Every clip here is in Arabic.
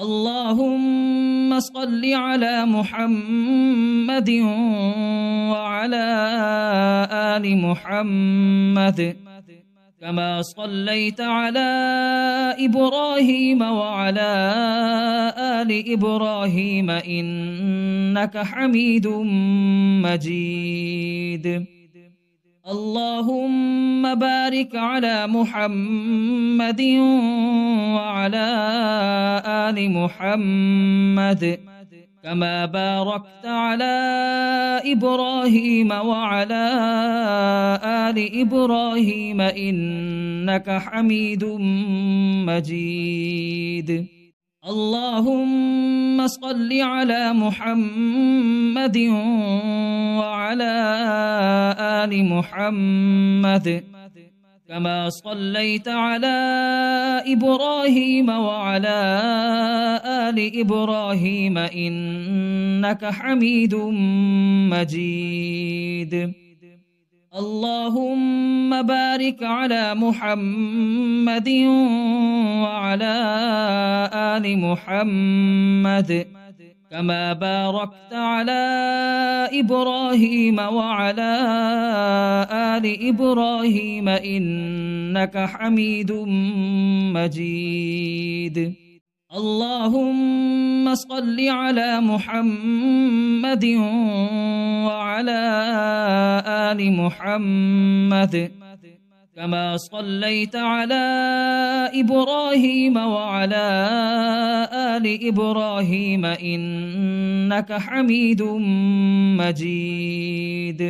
اللهم صل على محمد وعلى آل محمد كما صليت على إبراهيم وعلى آل إبراهيم إنك حميد مجيد. اللهم بارك على محمد وعلى آل محمد كما باركت على إبراهيم وعلى آل إبراهيم إنك حميد مجيد. اللهم صل على محمد وعلى آل محمد كما صليت على إبراهيم وعلى آل إبراهيم إنك حميد مجيد. اللهم بارك على محمد وعلى آل محمد كما باركت على إبراهيم وعلى آل إبراهيم إنك حميد مجيد. اللهم صل على محمد وعلى آل محمد كما صليت على إبراهيم وعلى آل إبراهيم إنك حميد مجيد.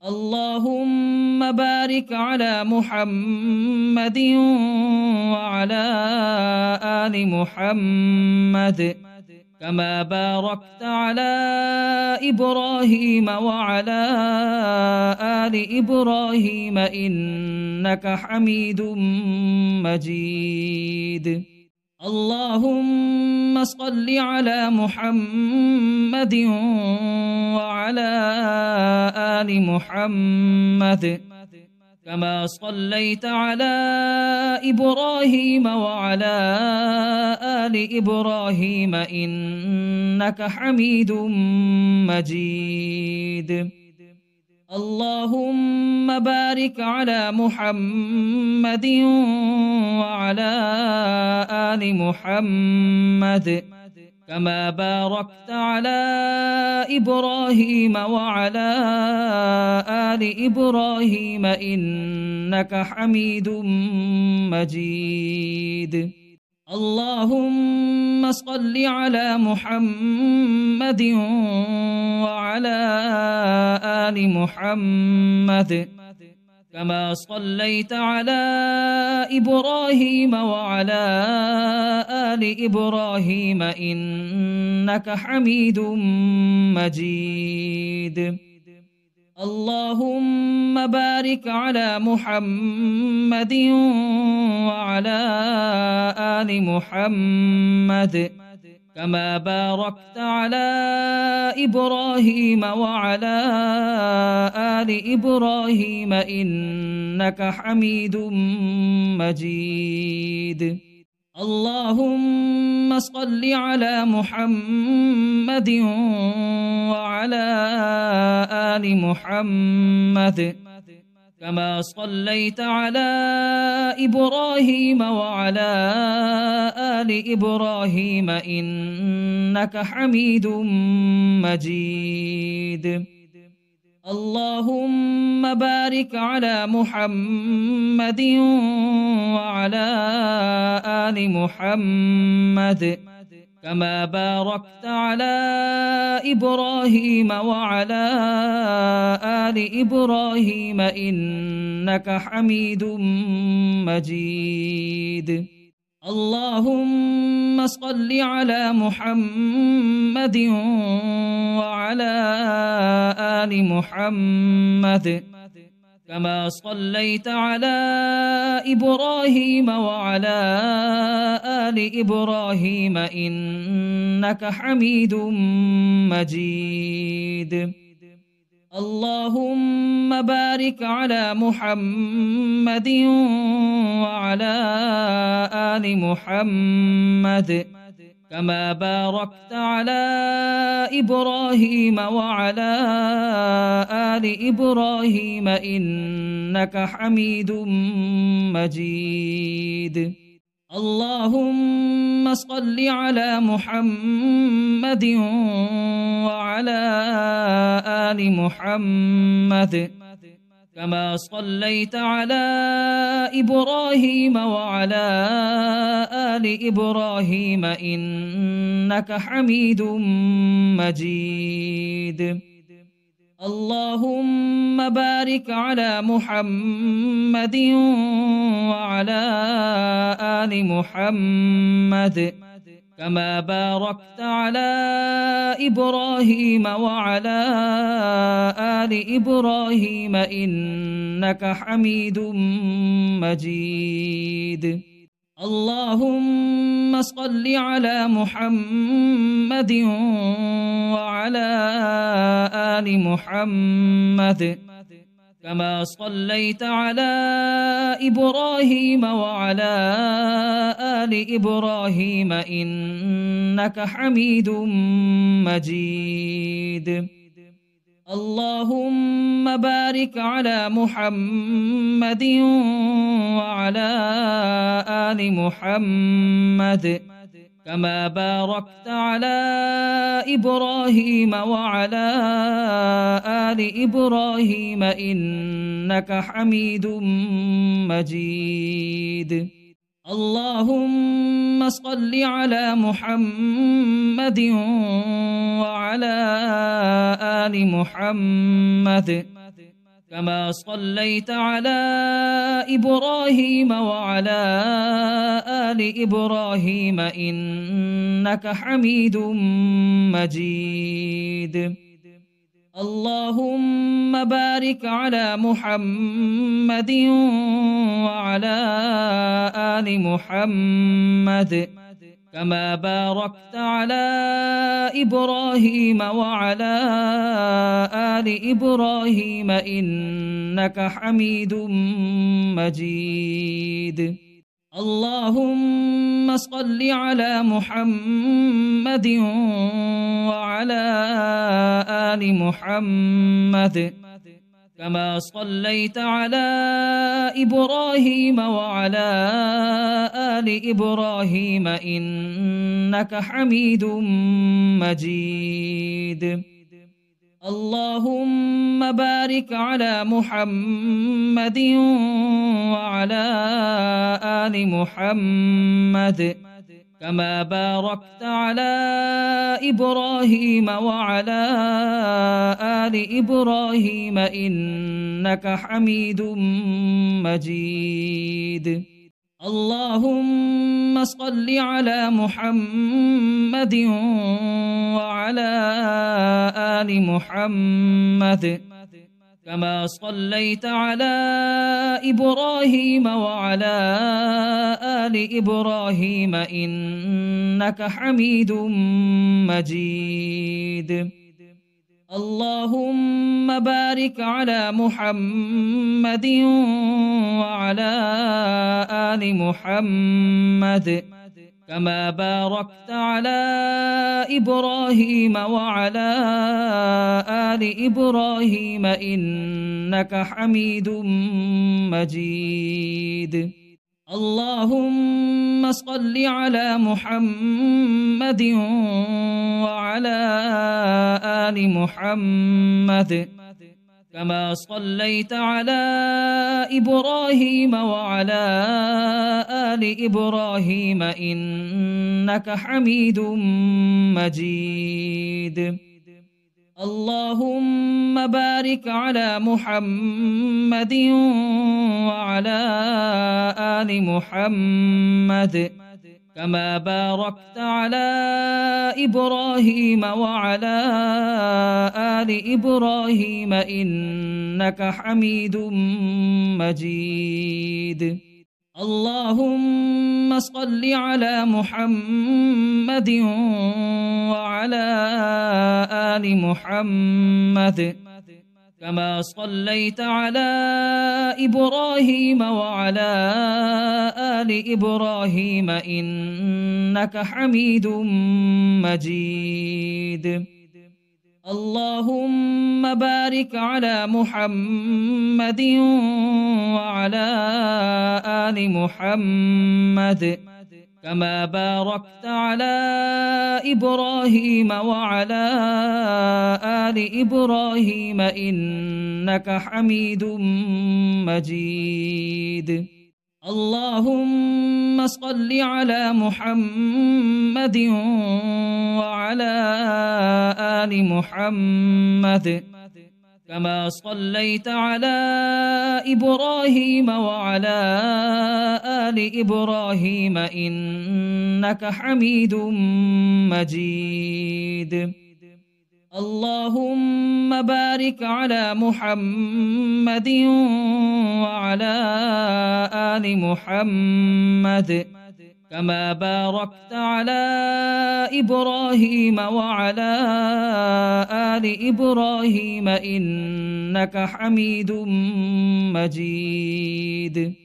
اللهم بارك على محمد وعلى آل محمد كما باركت على إبراهيم وعلى آل إبراهيم إنك حميد مجيد. اللهم صل على محمد وعلى آل محمد كما صليت على إبراهيم وعلى آل إبراهيم إنك حميد مجيد. اللهم بارك على محمد وعلى آل محمد كما باركت على إبراهيم وعلى آل إبراهيم إنك حميد مجيد. اللهم صل على محمد وعلى آل محمد كما صليت على إبراهيم وعلى آل إبراهيم إنك حميد مجيد. اللهم بارك على محمد وعلى آل محمد كما باركت على إبراهيم وعلى آل إبراهيم إنك حميد مجيد. اللهم صل على محمد وعلى آل محمد كما صليت على إبراهيم وعلى آل إبراهيم إنك حميد مجيد. اللهم بارك على محمد وعلى آل محمد كما باركت على إبراهيم وعلى آل إبراهيم إنك حميد مجيد. اللهم صل على محمد وعلى آل محمد كما صليت على إبراهيم وعلى آل إبراهيم إنك حميد مجيد. اللهم بارك على محمد وعلى آل محمد كما باركت على إبراهيم وعلى آل إبراهيم إنك حميد مجيد. اللهم صل على محمد وعلى آل محمد كما صليت على إبراهيم وعلى آل إبراهيم إنك حميد مجيد. اللهم بارك على محمد وعلى آل محمد كما باركت على إبراهيم وعلى آل إبراهيم إنك حميد مجيد. اللهم صل على محمد وعلى آل محمد كما صليت على إبراهيم وعلى آل إبراهيم إنك حميد مجيد. اللهم بارك على محمد وعلى آل محمد كما باركت على إبراهيم وعلى آل إبراهيم إنك حميد مجيد. اللهم صل على محمد وعلى آل محمد كما صليت على إبراهيم وعلى آل إبراهيم إنك حميد مجيد. اللهم بارك على محمد وعلى آل محمد كما باركت على إبراهيم وعلى آل إبراهيم إنك حميد مجيد. اللهم صل على محمد وعلى آل محمد كما صليت على إبراهيم وعلى آل إبراهيم إنك حميد مجيد. اللهم بارك على محمد وعلى آل محمد كما باركت على إبراهيم وعلى آل إبراهيم إنك حميد مجيد. اللهم صل على محمد وعلى آل محمد كما صليت على إبراهيم وعلى آل إبراهيم إنك حميد مجيد. اللهم بارك على محمد وعلى آل محمد كما باركت على إبراهيم وعلى آل إبراهيم إنك حميد مجيد. اللهم صل على محمد وعلى آل محمد كما صليت على إبراهيم وعلى آل إبراهيم إنك حميد مجيد. اللهم بارك على محمد وعلى آل محمد كما باركت على إبراهيم وعلى آل إبراهيم إنك حميد مجيد. اللهم صل على محمد وعلى آل محمد كما صليت على إبراهيم وعلى آل إبراهيم إنك حميد مجيد. اللهم بارك على محمد وعلى آل محمد كما باركت على إبراهيم وعلى آل إبراهيم إنك حميد مجيد. اللهم صل على محمد وعلى آل محمد كما صليت على إبراهيم وعلى آل إبراهيم إنك حميد مجيد. اللهم بارك على محمد وعلى آل محمد كما باركت على إبراهيم وعلى آل إبراهيم إنك حميد مجيد.